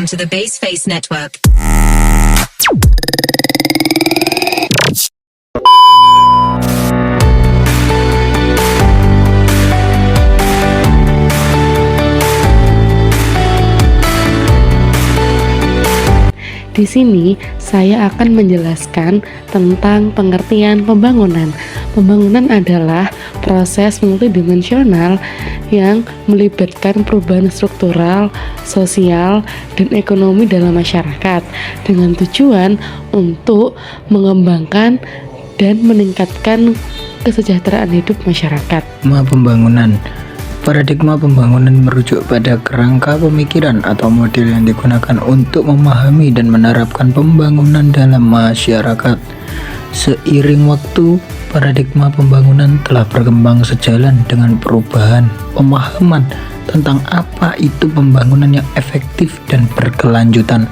to the Baseface Network. Di sini saya akan menjelaskan tentang pengertian pembangunan. Pembangunan adalah proses multidimensional yang melibatkan perubahan struktural, sosial, dan ekonomi dalam masyarakat dengan tujuan untuk mengembangkan dan meningkatkan kesejahteraan hidup masyarakat. Pembangunan. Paradigma pembangunan merujuk pada kerangka pemikiran atau model yang digunakan untuk memahami dan menerapkan pembangunan dalam masyarakat. Seiring waktu, paradigma pembangunan telah berkembang sejalan dengan perubahan pemahaman tentang apa itu pembangunan yang efektif dan berkelanjutan.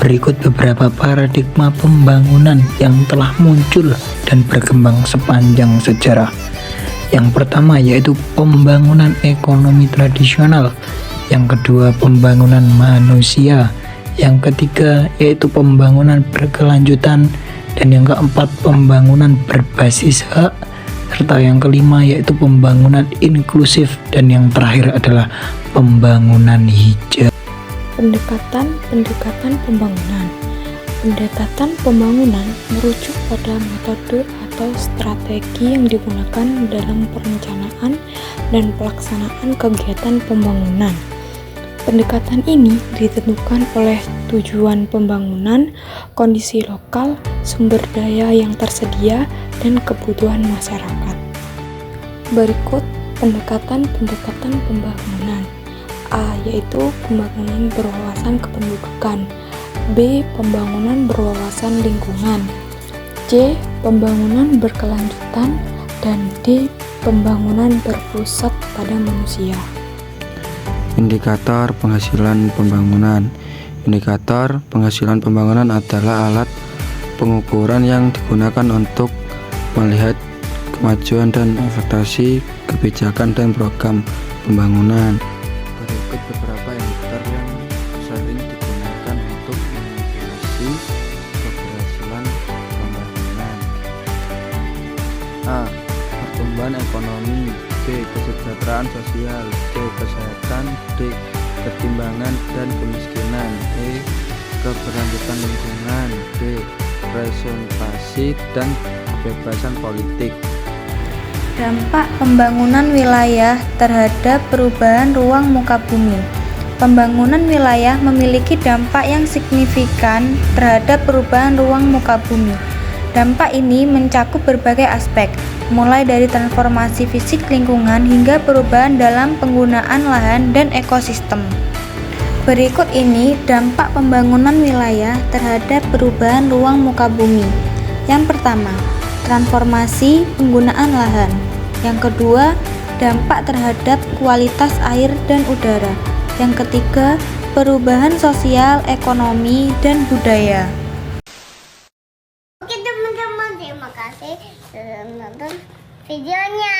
Berikut beberapa paradigma pembangunan yang telah muncul dan berkembang sepanjang sejarah. Yang pertama yaitu pembangunan ekonomi tradisional, yang kedua pembangunan manusia, yang ketiga yaitu pembangunan berkelanjutan, dan yang keempat pembangunan berbasis hak, serta yang kelima yaitu pembangunan inklusif, dan yang terakhir adalah pembangunan hijau. Pendekatan pembangunan. Pendekatan pembangunan merujuk pada metode atau strategi yang digunakan dalam perencanaan dan pelaksanaan kegiatan pembangunan. Pendekatan ini ditentukan oleh tujuan pembangunan, kondisi lokal, sumber daya yang tersedia, dan kebutuhan masyarakat. Berikut pendekatan pembangunan. A. Yaitu pembangunan berwawasan kependudukan. B. Pembangunan berwawasan lingkungan. C. Pembangunan berkelanjutan. Dan D. Pembangunan berpusat pada manusia. Indikator penghasilan pembangunan. Indikator penghasilan pembangunan adalah alat pengukuran yang digunakan untuk melihat kemajuan dan efektivitas kebijakan dan program pembangunan. Berikut beberapa indikator yang sering digunakan untuk menilai keberhasilan pembangunan. A. Pertumbuhan ekonomi. B. Kesejahteraan sosial. C. Kesehatan. D. Ketimbangan dan kemiskinan. E. Keberlanjutan lingkungan. D. Presentasi dan kebebasan politik. Dampak pembangunan wilayah terhadap perubahan ruang muka bumi. Pembangunan wilayah memiliki dampak yang signifikan terhadap perubahan ruang muka bumi. Dampak ini mencakup berbagai aspek, mulai dari transformasi fisik lingkungan hingga perubahan dalam penggunaan lahan dan ekosistem. Berikut ini dampak pembangunan wilayah terhadap perubahan ruang muka bumi. Yang pertama, transformasi penggunaan lahan. Yang kedua, dampak terhadap kualitas air dan udara. Yang ketiga, perubahan sosial, ekonomi, dan budaya. Oke teman-teman, terima kasih sudah menonton videonya.